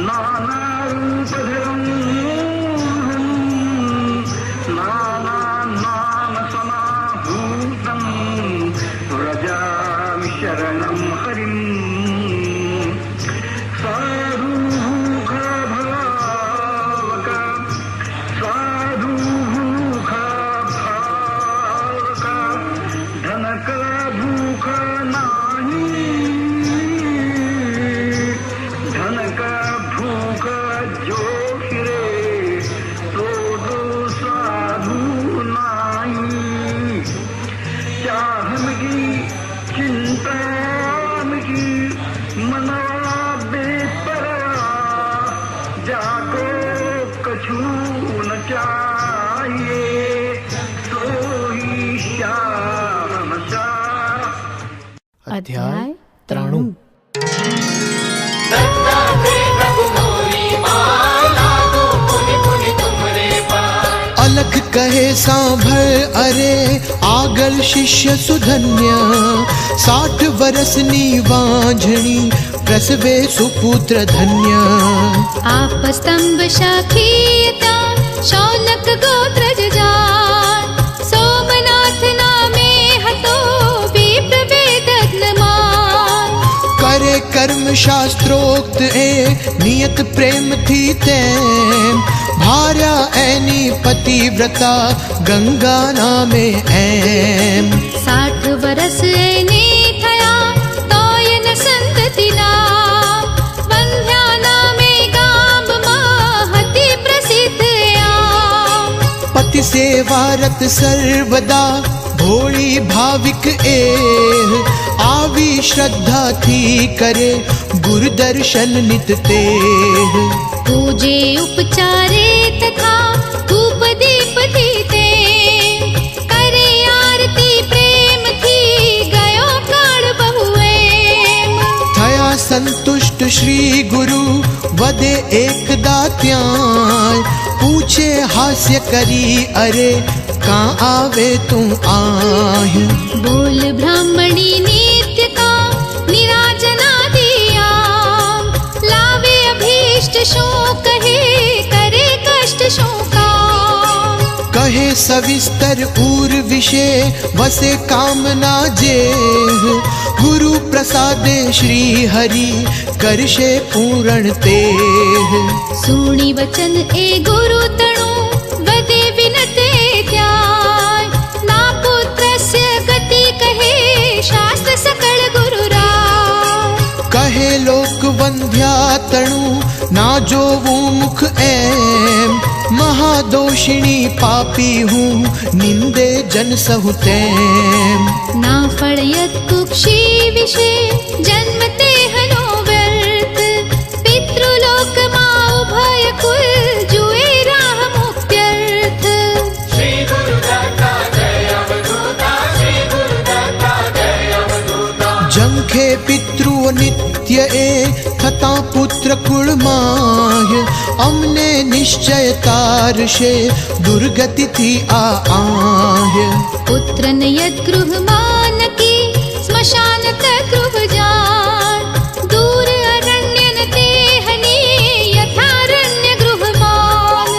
नानारूपधरम् नानानामसमाभूतम् व्रजामि शरणं हरिम् अध्याय 93। अलख कहे सांभर अरे आगल शिष्य सुधन्य 60 वर्षनी वांझणी प्रसवे सुपुत्र धन्य। आप स्तंभ शाखीयता शौनक गोत्रज जान सोमनाथ नामे हतो विप्र वेदज्ञमान। करे कर्म शास्त्रोक्त ए नियत प्रेम थी तैम भार्या ऐनी पतिव्रता गंगा नामे ऐम। 60 वर्ष ऐनी थया तोयन संतति नाम वंध्या नामे गाम महति प्रसिद्ध आम। पति सेवारत सर्वदा भोली भाविक एह आवी श्रद्धा थी करे गुरु दर्शन नित तेह। पूजे उपचारे तथा धूप दीप दीते करे आरती प्रेम थी गयो काल बहुए। थया संतुष्ट श्री गुरु वदे एक दात्याय पूछे हास्य करी अरे कहाँ आवे तू आहि। बोल ब्राह्मणी नित्य का निराजना दियाम लावे अभीष्ट शो कहे करे कष्ट शोका। कहे सविस्तर उर विषय वसे कामना जेह गुरु प्रसादे श्री हरि करशे पूर्ण तेह। सुनी वचन ए गुरु तणु वदे विनते त्याय ना पुत्रस्य गति कहे शास्त्र सकल गुरु राय। कहे लोक वंध्या तणु ना जोवू मुख ऐम महादोषिणी पापी हूँ निंदे जन सहुतैम। ना फलयत कुक्षी विषय जन्मते हनो व्यर्थ पितृलोक माउ भय कुल जुए राह मुक्त्यर्थ। श्री गुरु दत्ता जय अवधूता श्री गुरु दत्ता जय अवधूता। जंखे पितृ नित्य ए थता पुत्र कुल माह अमने निश्चय तारशे दुर्गति थी आह। पुत्र नयत गृह मान की स्मशान तक गृह जान दूर अरण्य न तेहनी यथारण्य गृह मान।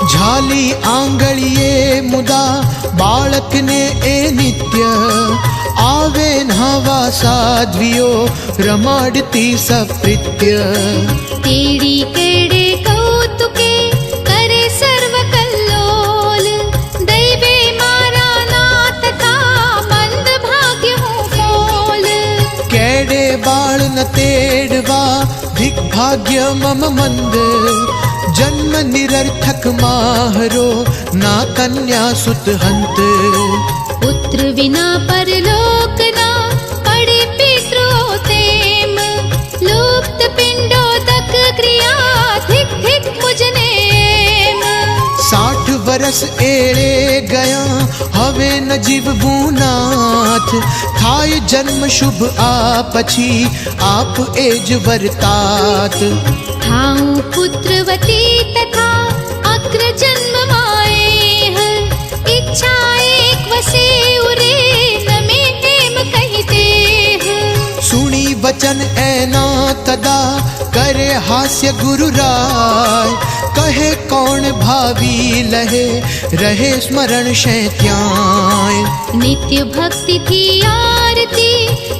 झाली आंगलिये मुदा बालक ने ए नित्य आवे नहावा साध्वियो रमाडती सप्रीत्य। तेड़ी केड़े कौतुके करे सर्व कल्लोल दैवे मारा नाथ था मंद भाग्य हूँ फोल। केड़े बाल न तेड़वा धिक भाग्य मम मंद जन्म निरर्थक माहरो ना कन्या सुत हंत। पुत्र विना परलोक ना पड़े पितृतेम लुप्त पिंडोदक क्रिया धिक धिक मुझनेम। 60 वर्ष एड़े गया हवे न जीव बूनाथ थाय जन्म शुभ आपछी आप एज वर्तात। थाऊं पुत्रवती तथा अग्र जन्म माए इच्छा एक वसे उरे नमे हेम कहते। सुनी वचन ऐना तदा करे हास्य गुरु राय कहे कौन भावी लहे रहे स्मरण शैत्याय नित्य भक्ति थी आरती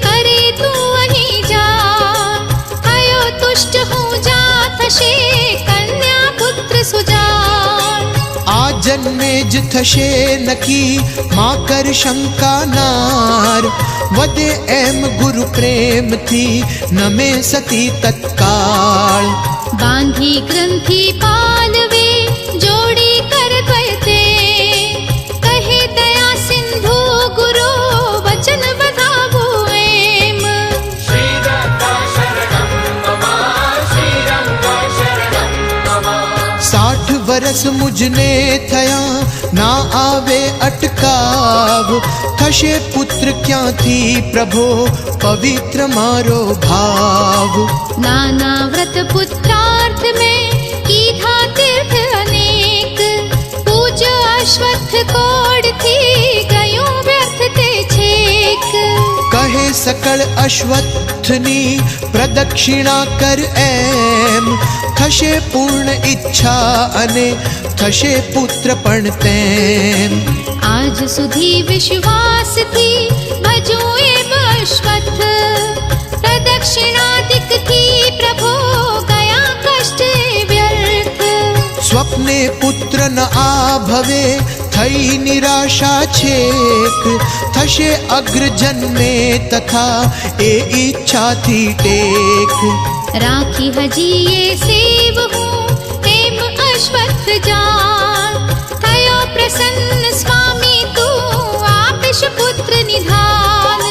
करे तू वहीं जा भयो तुष्ट हूँ जा थशे कन्या पुत्र सुजान आ जन्मे ज थशे नकी माँ कर शंका नार वदे एम गुरु प्रेम थी नमे सती तत्काल बांधी ग्रंथि पालवे जोड़ी कर द्वयते कहे दया सिंधु गुरु वचन बधावो एम श्रीरंगा शरणं मम श्रीरंगा शरणं मम 60 वरस मुझने थया ना आवे अटकाव थशे पुत्र क्या थी प्रभो पवित्र मारो भाव नाना व्रत पुत्रार्थ में कीधा तीर्थ अनेक पूज अश्वत्थ कोड थी गयों व्यर्थ ते छेक कहे सकल अश्वत्थनी प्रदक्षिणा कर एम थशे पूर्ण इच्छा अने थशे पुत्र पण तेम आज सुधी विश्वास थी भजो एम अश्वत्थ प्रदक्षिणादिक थी प्रभो गया कष्ट व्यर्थ स्वप्ने पुत्र न आभवे थई निराशा छेक थशे अग्र जन्मे तथा ए इच्छा थी टेक राखी हजिए सेव हूँ हेम अश्वत्थ जान थयो प्रसन्न स्वामी तू आपिश पुत्र निधान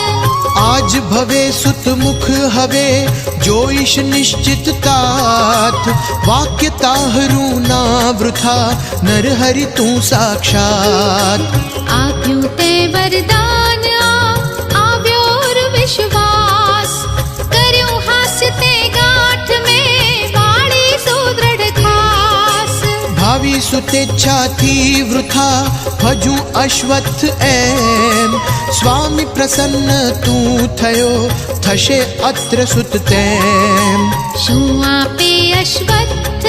आज भवे सुत मुख हवे जोइश निश्चित तात वाक्य ताहरू ना वृथा नर हरि तू साक्षात आप्યું તે વરદાન આવ્યોર વિશ્વાસ કર્યું હાસ્ય તે ગાંઠ में વાળી સુદૃઢ ખાસ भावी सुतेच्छा थी वृथा भजू अश्वत्थ एम स्वामी प्रसन्न तू थयो थशे अत्र सुत तेम શું આપે અશ્વત્થ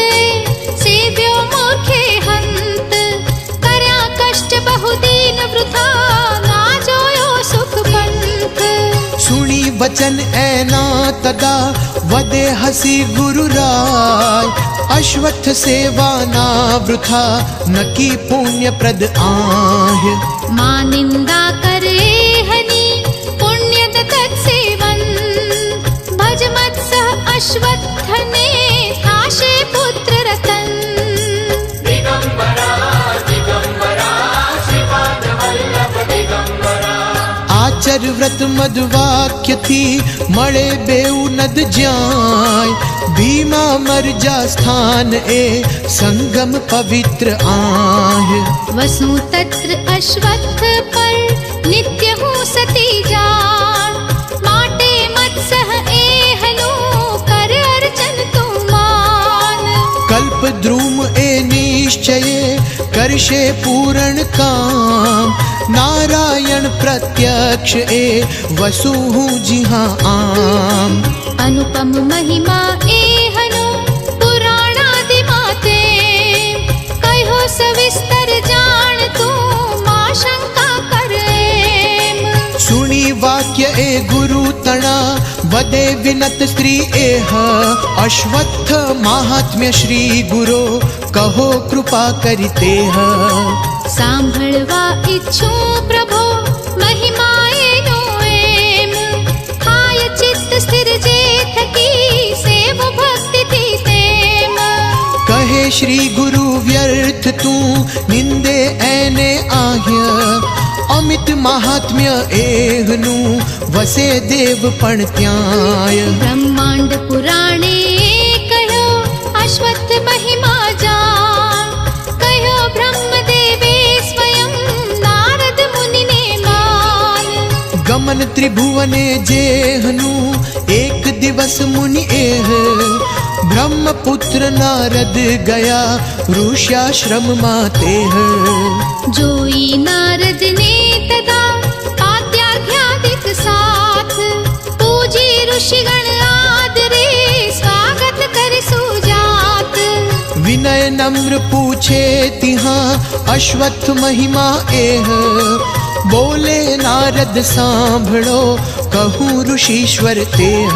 સેવ્યો મૂર્ખે હંત કર્યા કષ્ટ बहुदीन वृथा ना જોયો સુખ पंथ सुनी वचन ऐना तदा वदे हसी गुरु राय अश्वत्थ सेवा ना वृथा नकी पुण्य प्रद आह मां निंदा करे हनी पुण्य दत्त सेवन भज मत सह अश्वत्थ ने थाशे पुत्र रतन दिगंबरा दिगंबरा श्रीपाद वल्लभ दिगंबरा आचर व्रत मधुवाक्य थी मळे बेउ नद ज्याय भीमा मर जा स्थान ए संगम पवित्र आह वसु तत्र अश्वत्थ पर नित्य हूँ सती जान माटे मत सह एहनु कर अर्चन तू मान कल्प द्रुम ए निश्चय करशे पूर्ण काम नारायण प्रत्यक्ष ए वसु हूँ जी हाँ आम अनुपम महिमा एहनु पुराणादि माते कहो सविस्तर जान तू मां शंका करे सुनी वाक्य ए गुरु तणा वदे विनत स्त्री एह अश्वत्थ महात्म्य श्री गुरो कहो कृपा करिते सांभळवा इच्छू प्रभो महिमा एनो एम थाय चित्त स्थिर जे थकी सेव भक्ति थी तेम कहे श्री गुरु व्यर्थ तू निंदे ऐने आह्य अमित महात्म्य एहनु वसे देव पण त्याय ब्रह्मांड पुराणे कहो अश्वत्थ महिमा जान कहो ब्रह्मदेवे स्वयं नारद मुनि ने मान गमन त्रिभुवने जेहनु एक दिवस मुनि एह ब्रह्मपुत्र नारद गया ऋष्याश्रम मातेह जोई नारद ने तदा आद्याध्यादिक साथ पूजी ऋषिगण विनय नम्र पूछे तिहाँ अश्वत्थ महिमा एह। बोले नारद सांभळो कहूँ ऋषीश्वर तेह।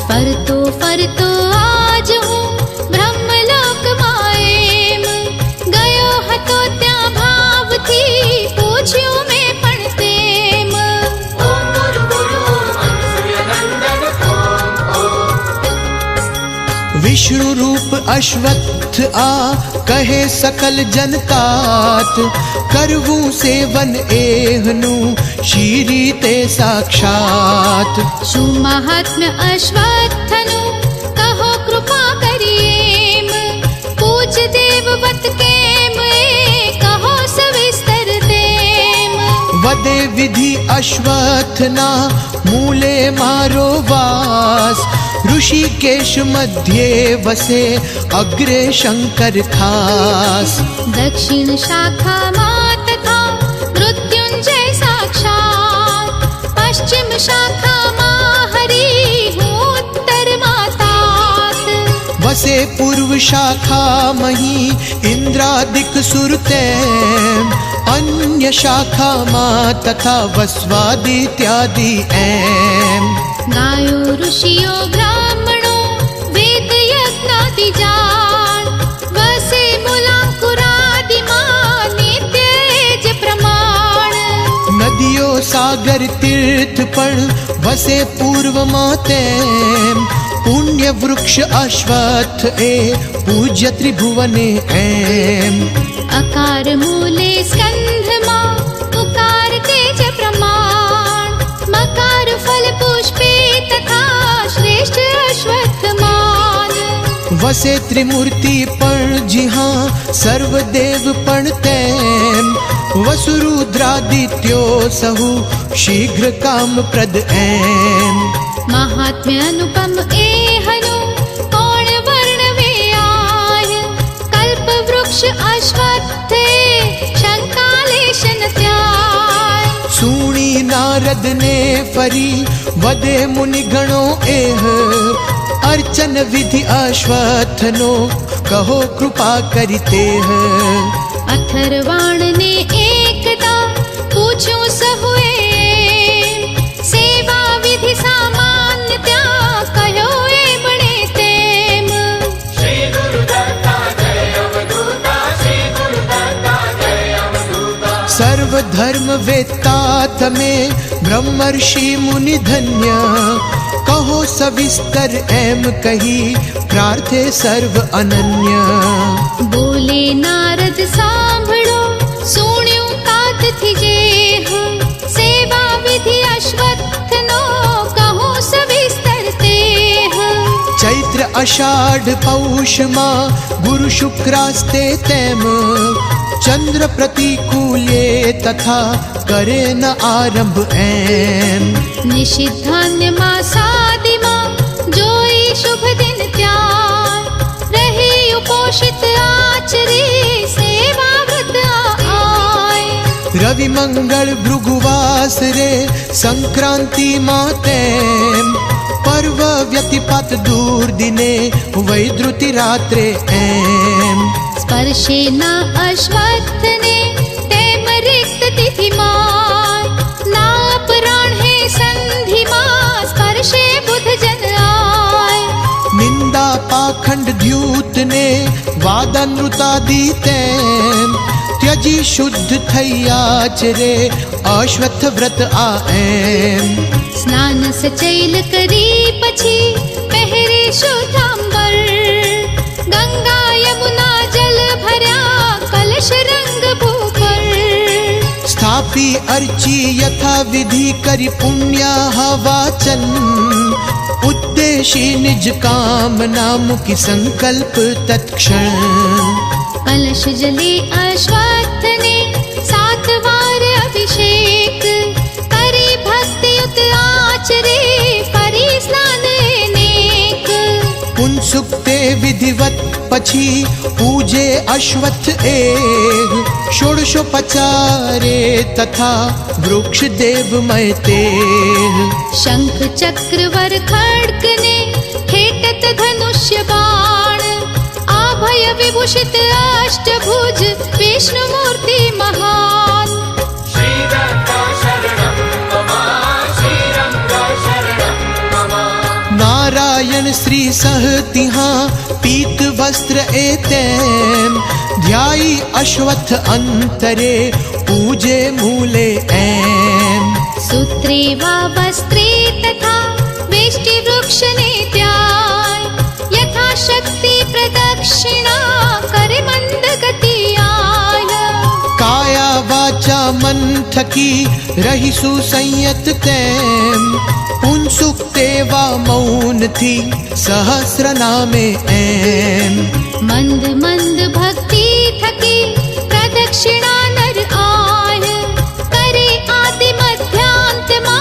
फरतो आज हूँ ब्रह्मलोक माएम। गयो हतो त्या भाव थी पूछ्यो मैं पण तेम। ओम गुरु गुरु ओम सूर्यनंदन ओम ओम। विष्णु रूप अश्वत्थ आ कहे सकल जनतात। करवूं सेवन एहनु शीरी ते साक्षात। शु महात्म्य अश्वत्थनु कहो कृपा करिएम। पूज देववत केम कहो सविस्तर देम। वदे विधि अश्वत्थ ना मूले मारो वास। ऋषिकेश मध्ये वसे अग्रे शंकर खास। दक्षिण शाखा मा तथा मृत्युंजय साक्षात। पश्चिम शाखा मा हरि उत्तर मातात। वसे पूर्व शाखा मही इंद्रादिक सुरतैम। अन्य शाखा मा तथा वस्वादित्यादि ऐम। गायो ऋषियो ब्राह्मणो वेद यज्ञादि जान। वसे मूलांकुरादि मा नित्य प्रमाण। नदियों सागर तीर्थ पण वसे पूर्व मातेम। पुण्य वृक्ष अश्वत्थ ए पूज्य त्रिभुवने ऐम। अकार मूले स्कंध मा उकार तेज प्रमाण। मकार फल पुष्पे तथा श्रेष्ठ अश्वत्थ मान। वसे त्रिमूर्ति पण जिहाँ सर्वदेव पण तैम। वसुरुद्रादित्यो सहु शीघ्र काम प्रद ऐम। महात्म्य अनुपम एहनु कौन वर्णवे आय। कल्प वृक्ष अश्वत्थे शंकालेशन त्याय। सूणी नारद ने फरी वदे मुनि गणो एह। अर्चन विधि अश्वत्थनो कहो कृपा करितेह। अथर्वाण ने एकदा पूछो सहुए। सेवा विधि सामान्य त्या कहो ए बणे तेम। श्री गुरु दत्ता जय अवधूता श्री गुरु दत्ता जय अवधूता। सर्व धर्म वेत्ता तमे ब्रह्मर्षि मुनि धन्य। कहो सविस्तर एम कही प्रार्थे सर्व अनन्य। बोले नारद सांभळो सुण्यो तात थी जेह। सेवा विधि अश्वत्थनो कहो सविस्तर तेह। चैत्र आषाढ़ पौष मा गुरु शुक्रास्ते तैम। चंद्र प्रतिकूले तथा करे न आरंभ ऐम। निषिद्धान्य मासादि मा जोई शुभ दिन त्याग। रहे उपोषित आचरे सेवा व्रत आय। रवि मंगल भृगुवास रे संक्रांति मातेम। पर्व व्यतिपात दूर दिने वैद्रुति रात्रे ऐम। स्पर्शे न अश्वत्थने तेम रिक्त तिथि मान। ना अपराण है संधि मा स्पर्शे बुध जन आय। निंदा पाखंड द्यूत ने वादनृतादि तैम। त्यजी शुद्ध थई आचरे अश्वत्थ व्रत आएम। स्नान सचैल करी पछी पहरे शुद्धांबर। गंगा यमुना जल भर्या कलश रंग भूपर। स्थापी अर्ची यथा विधि करि पुण्याह वाचन। उद्देशी निज कामना मुखि संकल्प तत्क्षण। कलश जले अश्वत्थने 7 बार अभिषेक। करी भक्ति युत आचरे परि स्नान अनेक। पुंसुक्ते विधिवत पछी पूजे अश्वत्थ एह। षोडशोपचारे तथा वृक्ष देव मैतेह। शंख चक्र वर खड्ग ने खेटत धनुष्य बाण। आभय काय विभूषित अष्टभुज विष्णु मूर्ति महान। श्रीरङ्ग शरणं मम श्रीरङ्ग शरणं मम नारायण श्री सहतिहा पीत वस्त्र एतेम ध्यायी अश्वत्थ अंतरे पूजे मूले एम। सूत्रे वा वस्त्रे तथा वेष्टि वृक्ष नेत्याय यथा शक्ति प्रदक्षिणा करे मंद गति आय। काया वाचा मन थकी रही सुसंयत तेम उनसुकते वा मौन थी सहस्र नामे एम। मंद मंद भक्ति थकी प्रदक्षिणा नर आय करे आदि मध्यांत मा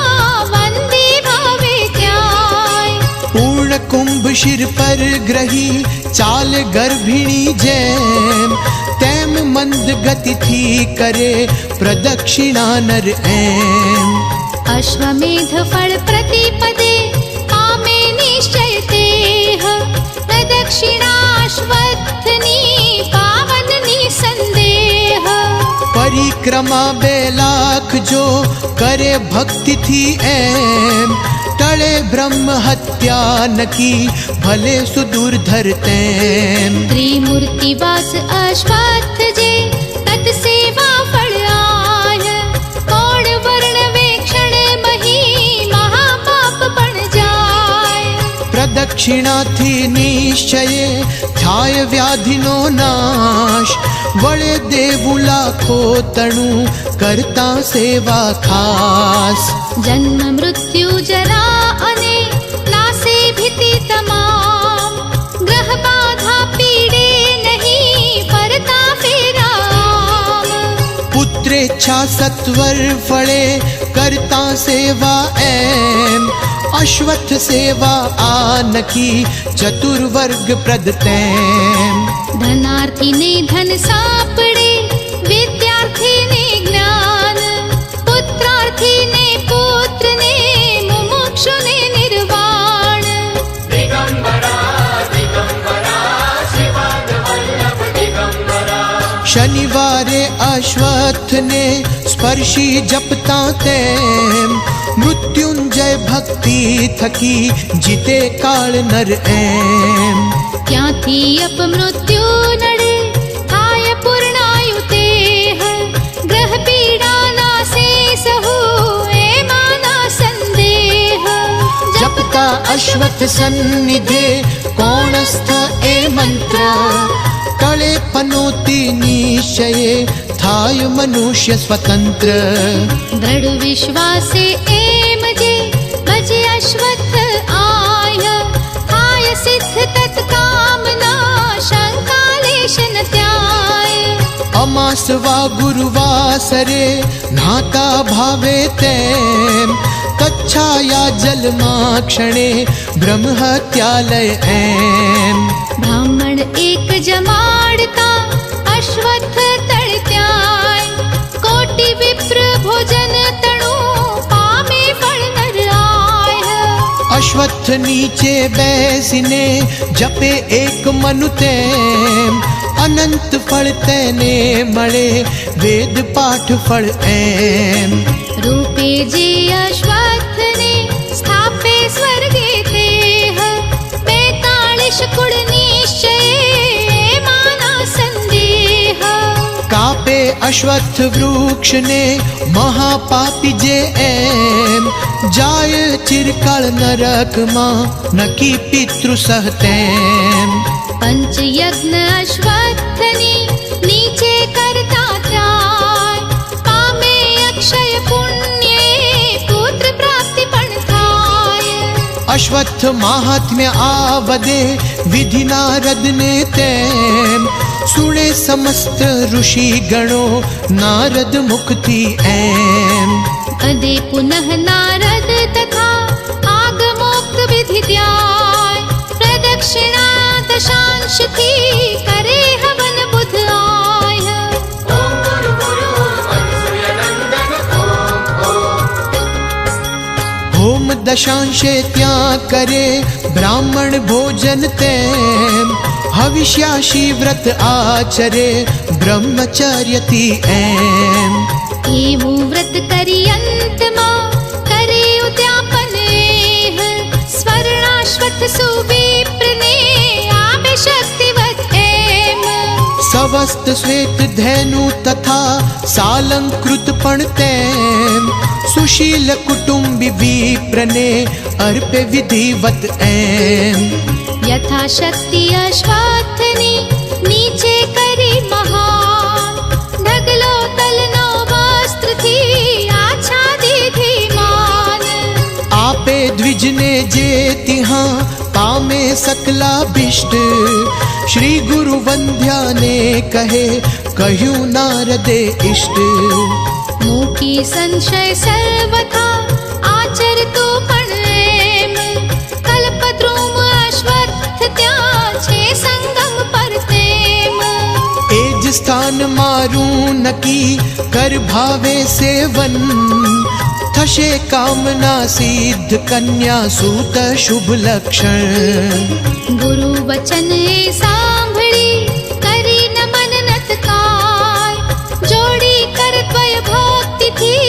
वंदे भावे त्याय। पूर्ण कुंभ शिर पर ग्रही चाल गर्भिणी जैम तैम मंद गति थी करे प्रदक्षिणा नर एम। अश्वमेध फल प्रतिपदे आमे निश्चय तेह प्रदक्षिणाश्वत्थनी पावननी संदेह। परिक्रमा 2 लाख जो करे भक्ति थी एम टले ब्रह्म हत्या न की भले सुदूरधर तैम। त्रिमूर्ति वास अश्वत्थ जे तत् सेवा फल आय कौण वर्ण वेक्षण मही महापाप बन जाय। प्रदक्षिणा थी निश्चये थाय व्याधिनो नाश वळे देवु लाखो तणु करता सेवा खास। जन्म मृत्यु जरा अने नासे भीति तमाम ग्रह बाधा पीड़े नहीं परता फेराम। पुत्रेच्छा सत्वर फले करता सेवा एम अश्वत्थ सेवा आनकी चतुर्वर्ग प्रदतैम। धनार्थी ने धन सापड़े विद्यार्थी ने ज्ञान पुत्रार्थी ने पुत्र ने मुमुक्षु ने निर्वाण। दिगंबरा दिगंबरा शिवाद वल्लभ दिगंबरा शनिवारे अश्वत्थ ने स्पर्शी जपता तैम मृत्युंजय भक्ति थकी जीते काल नर एम। क्यांथी अप मृत्यु नड़े थाय पूर्णायु तेह ग्रह पीड़ा नासे सहु ए माना संदेह। जपता अश्वत्थ सन्निधे कौणस्थ ए मंत्र कळे पनोति निश्चये थाय मनुष्य स्वतंत्र। दृढ़ विश्वासे एम जे भजे अश्वत्थ आय थाय सिद्ध तत्कामना शंकालेश न त्याय। अमास वा गुरुवासरे नाता भावे तैम तच्छाया जलमा क्षणे ब्रह्म हत्यालय एम। ब्राह्मण एक जमाड़ता अश्वत्थ तड़त्याय कोटि विप्र भोजन तणु पामे फल नर आय। अश्वत्थ नीचे बैसिने जपे एक मनु तैम अनंत फल तैने मळे वेद पाठ फल एम। रूपे जे अश्वत्थ ने स्थापे स्वर्गे तेह 42 कुल निश्चये माना संदेह। कापे अश्वत्थ वृक्ष ने महापापी जे एम जाय चिरकाल नरक मां नकी पितृ सहतेम। पंच यज्ञ अश्वत्थनी नीचे करता त्याय पामे अक्षय पुण्य पुत्र प्राप्ति पण थाय। अश्वत्थ महात्म्य आवदे विधि नारद ने तैम सुने समस्त ऋषि गणो नारद मुख थी एम। अदे पुनः नारद तथा आगमोक्त विधि त्याय प्रदक्षिणा दशांश थी करे हवन बुध आय। ओम गुरु गुरु मनसूय नंदन ओम ओम होम दशांशे त्या करे ब्राह्मण भोजन तेम हविष्याशी व्रत आचरे ब्रह्मचर्यति एम એવું વ્રત કરી અંતમાં કરે ઉદ્યાપન એહ સ્વર્ણાશ્વત્થ સુવિપ્રને આપે શક્તિવત એમ सवस्त श्वेत धेनु तथा सालंकृत पण तेम सुशील कुटुंबी विप्रने अर्पे विधिवत एम યથાશક્તિ અશ્વત્થની નીચે કરી મહાન ઢગલો તલનો વસ્ત્રથી આચ્છાદિથી मान आपे द्विजने जे तिहा पामे सकलाभिष्ट श्री गुरु वंद्या ने कहे कहूँ नारदे इष्ट મૂકી સંશય સર્વથા આચરતો પણ એમ કલ્પદ્રુમ અશ્વત્થ ત્યાં છે સંગમ પર તેમ एज स्थान मारू नकी कर भावे सेवन थशे कामना सिद्ध कन्या सूत शुभ लक्षण ગુરુ વચન એ સાંભળી કરી નમન નતકાય જોડી કર ત્વય ભક્તિથી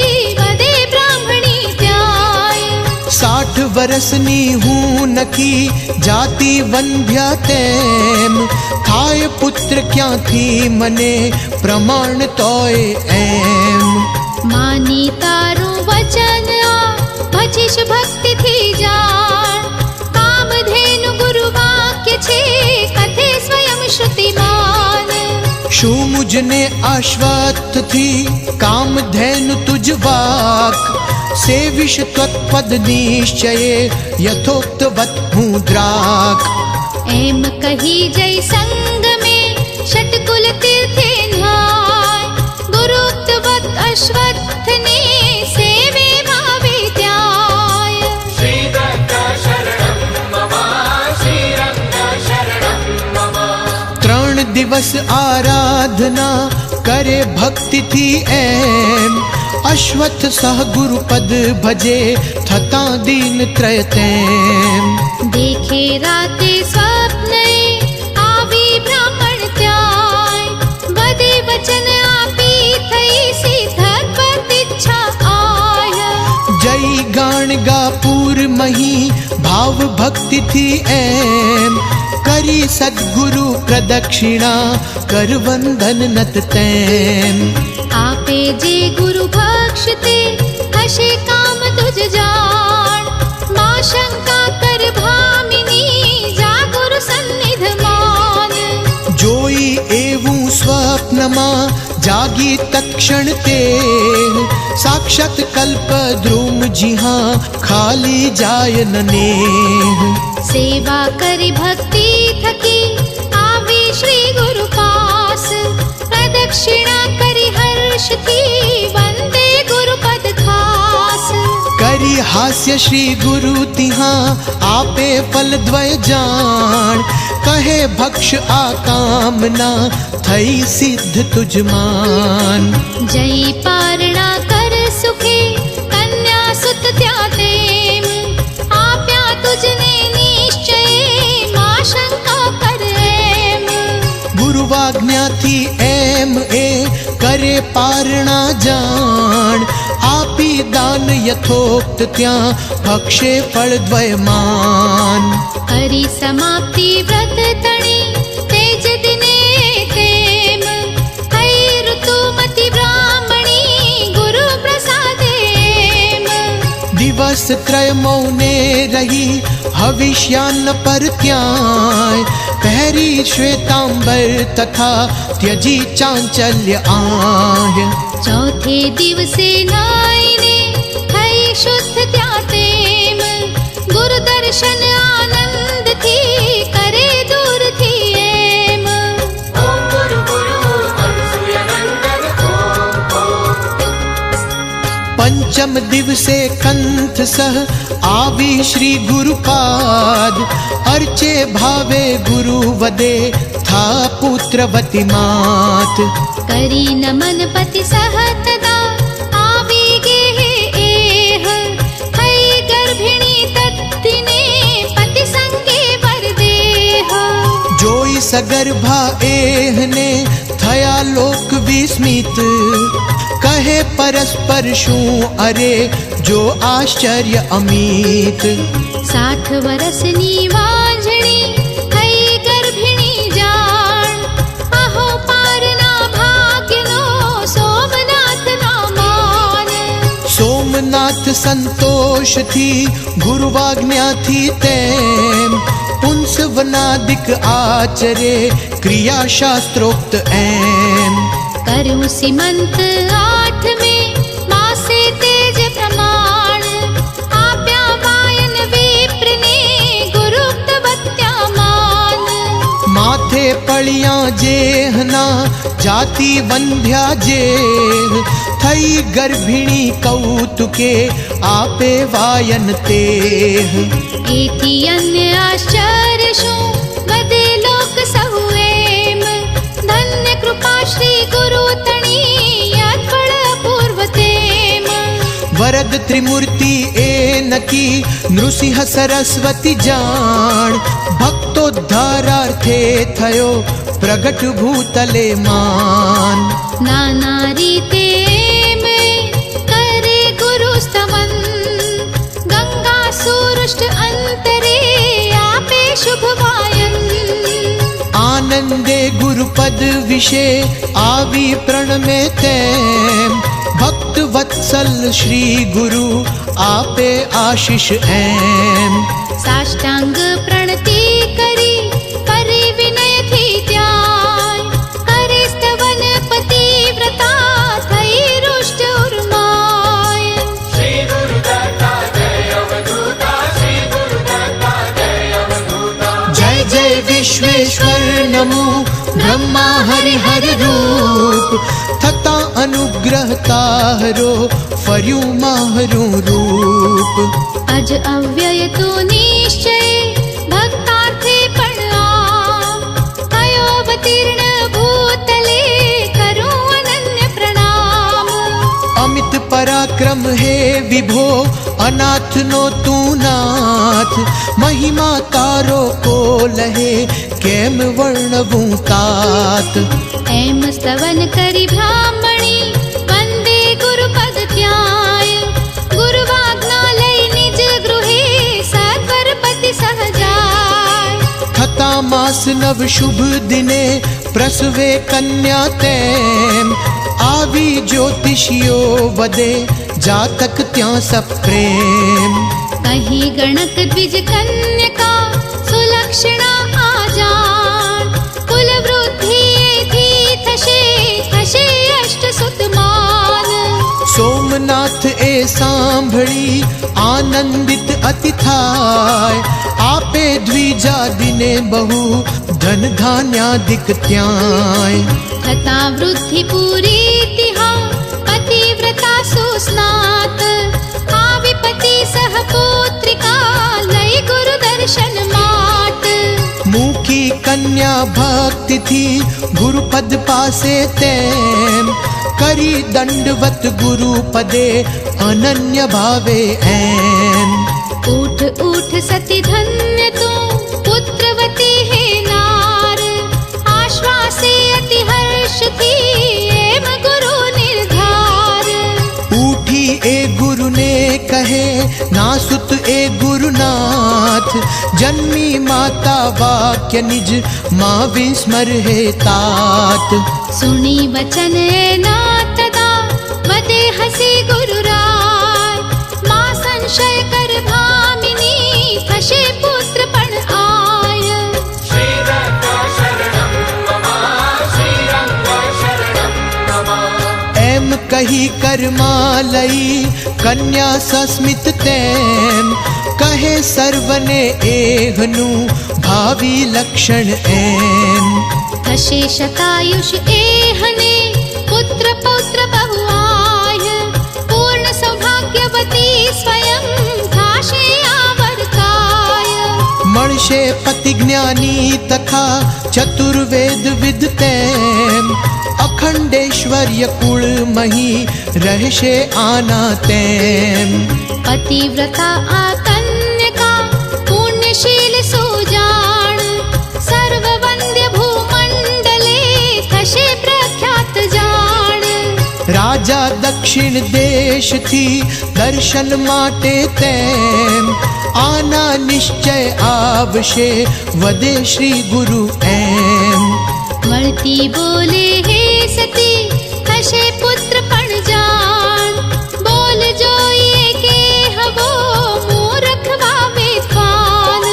વધે બ્રાહ્મણી ત્યાય 60 वर्षनी हूँ नकी जाति वंध्या तेम थाय पुत्र क्या थी मने प्रमाण तोय एम માની તારું વચન આ ભજીશ ભક્તિથી જાણ કામધેનુ ગુરુ વાક્ય છે કથે સ્વયં શ્રુતિમાન शू मुझने अश्वत्थ थी काम धैनु तुझ वाक सेविष त्वत्पद निश्चये यथोक्तवत हूँ द्राक એમ કહી જય સંગ में ષટકુલ તીર્થે ન્યાય ગુરુક્તવત અશ્વત્થને સેવે ભાવે ત્યાય श्रीदत्त शरणं मम श्रीरङ्ग शरणं मम त्रण दिवस आराधना करे भक्ति थी एम अश्वत्थ सह गुरु पद भजे थता दीन त्रय तेम દેખે રાતે સ્વપ્ને આવી બ્રાહ્મણ ત્યાય બધે વચન આપી થઈ સિદ્ધત પ્રતિચ્છા આય जय गान गा पूर मही भाव भक्ति थी एम करी सद्गुरु प्रदक्षिणा कर वंदन नत तेम આપે જે ગુરુ ભક્ષતે હશે કામ તુજ જાણ મા શંકા કર ભામિની જા ગુરુ સન્નિધ मान जोई एवं स्वप्नमा जागी तत्क्षण ते साक्षात कल्प द्रुम जिहा खाली जाय नेह સેવા કરી ભક્તિ થકી આવી શ્રી ગુરુ પાસ પ્રદક્ષિણા કરી હર્ષથી વંદે ગુરુ પદ ખાસ करी हास्य श्री गुरु तिहा आपे फल द्वय जान कहे भक्ष आकामना थई सिद्ध तुझ मान જય પારણા કર સુખે કન્યા સુત ત્યાં તેમ આપ્યા તુજને નિશ્ચય મા શંકા કર એમ गुरुवाज्ञा थी एम ए करे पारणा जान आपी दान यथोक्त त्या भक्षे फल द्वय मान કરી સમાપ્તિ વ્રત તણી તેજ દિને તેમ હૈ ઋતુમતી બ્રાહ્મણી ગુરુ પ્રસાદેમ दिवस त्रय मौने रही हविष्यान्न पर त्याय पहरी श्वेतांबर तथा त्यजी चांचल्य आय ચોથે દિવસે નાઈને થઈ શુદ્ધ ત્યાં તેમ ગુરુ દર્શન આનંદથી કરે દૂરથી એમ ॐ गुरु गुरु अनसूयनन्दन ॐ पंचम दिवसे कंथ सह आवी श्री गुरुपाद अर्चे भावे गुरु वदे था पुत्रवती मात કરી નમન પતિ સહતદા આવી ગે એહ હૈ ગર્ભ સગર્ભા એહને થયા લોક વિસ્મિત, કહે પરસ્પર શું અરે જો આશ્ચર્ય અમિત. 60 વરસની વાંઝણી થઈ ગર્ભિણી જાણ, આહો પારના ભાગ્યનો સોમનાથના માન. સોમનાથ સંતોષથી ગુરુવાજ્ઞાથી તેમ પુંસવનાદિક આચરે ક્રિયાશાસ્ત્રોક્ત એમ. કર્યું સીમંત 8મે માસે તેજ પ્રમાણ, આપ્યા વાયન વિપ્રને ગુરુક્ત વત્યામાન. માથે પળિયા જેહના જાતિ વંધ્યા જેહ, થઈ ગર્ભિણી કૌતુકે આપે વાયન તેહ. એથી અન્ય આશ્ચર્ય શું વધે લોક સહુ એમ, ધન્ય કૃપા શ્રી ગુરુ તણી યત્ફળ પૂર્વ તેમ. વરદ ત્રિમૂર્તિ એ નકી નૃસિંહ સરસ્વતી જાણ, ભક્તોદ્ધારાર્થે થયો પ્રગટ ભૂતલે માન. નાના રીતે એમ કરે ગુરુ સ્તવન, ગંગા સુરુષ્ટ અંતરે આપે શુભ વાયન. આનંદે ગુરુપદ વિશે આવી પ્રણમે તેમ, ભક્ત વત્સલ શ્રી ગુરુ આપે આશીષ એમ. સાષ્ટાંગ પ્રણતિ કરી પરી વિનયથી ત્યાય, કરે સ્તવન પતિવ્રતા થઈ રુષ્ટ ઉર્માય. શ્રી ગુરુદત્તા જય અવધૂતા, શ્રી ગુરુદત્તા જય અવધૂતા. જય જય વિશ્વેશ્વર નમો બ્રહ્મા હરિહર રૂપ, થતા અનુગ્રહ તારો ફર્યું મારું રૂપ. અજ અવ્યય તો નિશ્ચય ભક્તાર્થે પણ આમ, થયો અવતીર્ણ ભૂતલે કરું અનન્ય પ્રણામ. અમિત પરાક્રમ હે વિભો અનાથ નો તું નાથ, મહિમા તારો કો લહે કેમ વર્ણવું તાત. એમ સ્તવન કરી બ્રાહ્મણી વંદે ગુરુપદ ત્યાય, ગુરુવાજ્ઞા લઈ નિજ ગૃહે સત્વરપતિ સહજાય. થતા માસ નવ શુભ દિને પ્રસવે કન્યા તેમ, આવી જ્યોતિષીઓ વદે જાતક ત્યાં સપ્રેમ. કહી ગણક દ્વિજ કન્યકા સુલક્ષણા આજાન, કુલ વૃદ્ધિ એથી થશે થશે અષ્ટ સુતમાન. સોમનાથ એ સાંભળી આનંદિત અતિ થાય, આપે દ્વિજા દિને બહુ ધન ધાન્યાદિક ત્યાંય. થતા વૃદ્ધિ પૂરી તિહા પતિવ્રતા સુસ્નાત, આવી પતિ સહ પુત્રિકા લઈ ગુરુ દર્શન માટ. મૂકી કન્યા ભક્તિથી ગુરુપદ પાસે તેમ, કરી દંડવત ગુરુ પદે અનન્ય ભાવે એમ. ઉઠ ઉઠ સતી ધન્ય તું પુત્રવતી હે નાર, આશ્વાસે અતિ હર્ષથી એમ ગુરુ નિર્ધાર. ઉઠી એ ગુરુને કહે ના સુત એ ગુરુનાથ, જન્મી માતા વાક્ય નિજ માં વિસ્મર હે तात. સુણી વચન એના તદા વદે હસી ગુરુ રાય, માં સંશય કર ભામિની થશે પુત્ર પણ આય. શ્રી દત્ત શરણમ મમ, શ્રી રંગ શરણમ મમ. એમ કહી કરમાં લઈ કન્યા સસ્મિત તેમ, કહે સર્વને એહનું ભાવિ લક્ષણ એમ. થશે શતાયુષ એહને પુત્ર પૌત્ર બહુ આય, પૂર્ણ સૌભાગ્યવતી સ્વયં થાશે આવરકાય. મળશે પતિ જ્ઞાની તથા ચતુર્વેદ વિદ તેમ, અખંડેશ્વર્ય કુળ મહી રહેશે આના તેમ. પતિવ્રતા આ કન્યકા પુણ્યશીલ સુજાણ, સર્વ વંદ્ય ભૂ દક્ષિણ દેશથી દર્શન માટે તેમ આના નિશ્ચય આવશે વદે શ્રી ગુરુ એમ. મળતી બોલે હે સતી હશે પુત્ર પણ જાણ, બોલ જોઈએ કે હવો મૂર્ખવા વિદ્વાન.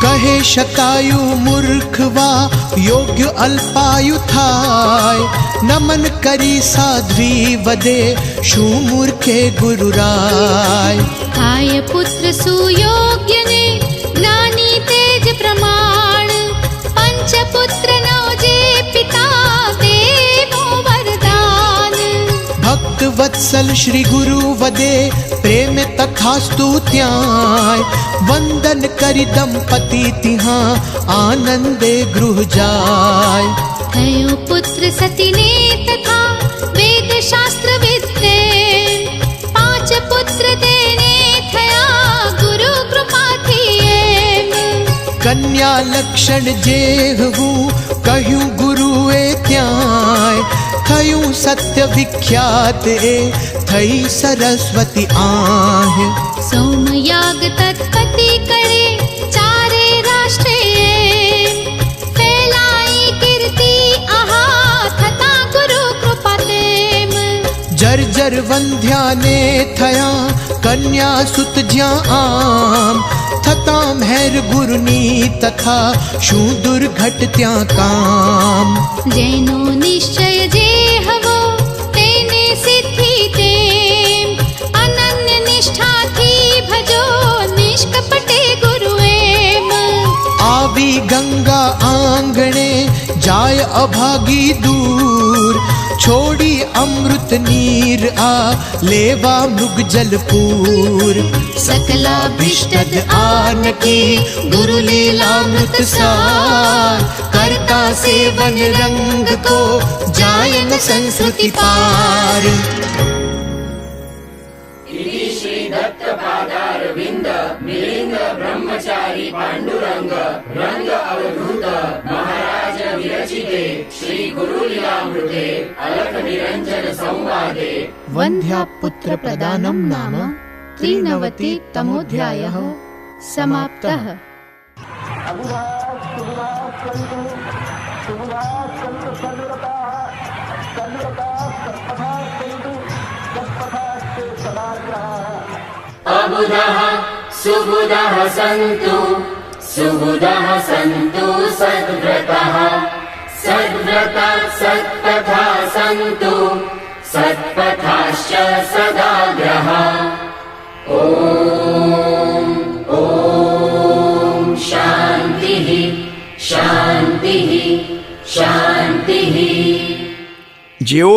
કહે શતાયુ મૂર્ખવા યોગ્ય અલ્પાયુ થાય, નમન કરી સાધ્વી વદે શું મૂર્ખે ગુરુરાય. થાય પુત્ર સુયોગ્ય ને જ્ઞાની તેજ પ્રમાણ, પંચપુત્ર નો જે પિતા દેવો વરદાન. ભક્ત વત્સલ શ્રી ગુરુ વદે પ્રેમ તથાસ્તુ ત્યાંય, વંદન કરી દંપતિ ત્યાં આનંદે ગૃહ જાય. થયો પુત્ર સતીને તથા વેદ શાસ્ત્ર વિદ્તે, પાંચ પુત્ર તેને થયા ગુરુ કૃપાથી એમ. કન્યા લક્ષણ જે હું કહ્યું ગુરુએ ત્યાંય, થયું સત્ય વિખ્યાત એ થઈ સરસ્વતી આહ. સોમયાગ તત્પતિ કરે ચારે રાષ્ટ્રે એમ, ફેલાઈ કીર્તિ આહા થતા ગુરુ કૃપા તેમ. જર્જર વંધ્યાને થયા કન્યા સુત જ્યાં આમ, થતા મહેર ગુરુની તથા શું દુર્ઘટ ત્યાં કામ. જેનો નિશ્ચય જે હવો તેને સિદ્ધિ તેમ, અનન્ય નિષ્ઠાથી ભજો નિષ્કપટે ગુરુ એમ. આવી ગંગા આંગણે જાય અભાગી દૂર, છોડી અમૃત નીર આ લેવા મૃગ જલપૂર. સકલાભિષ્ટદ આનકી ગુરુ લીલામૃત સાર, કરતા સેવન રંગ કો જાયન સંસ્કૃતિ પાર. इति श्री दत्त पादारविंद मिलिंद ब्रह्मचारी पांडुरंग रंग अवधूत महाराज विरचिते श्री गुरु लीलामृते अलख निरंजन संवादे वंध्यापुत्र प्रदानं नाम 93तमोऽध्यायः समाप्तः. अबुधः सुबुधः सन्तु सुबुधः सन्तु सद्व्रतः सद्व्रता सत्पथा सन्तु सत्पथाश्च सदाग्रः. ॐ शान्तिः शान्तिः शान्तिः. જેઓ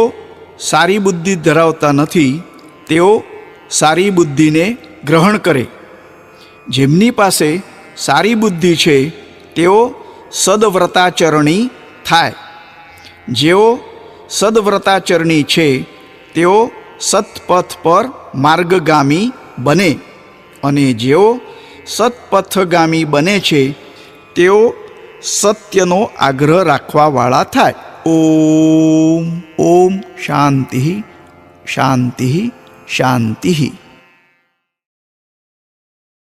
સારી બુદ્ધિ ધરાવતા નથી તેઓ સારી બુદ્ધિને ગ્રહણ કરે. જેમની પાસે સારી બુદ્ધિ છે તેઓ સદવ્રતાચરણી થાય. જેઓ સદવ્રતાચરણી છે તેઓ સત્પથ પર માર્ગગામી બને, અને જેઓ સત્પથગામી બને છે તેઓ સત્યનો આગ્રહ રાખવાવાળા થાય. ઓમ ઓમ શાંતિ શાંતિ શાંતિ.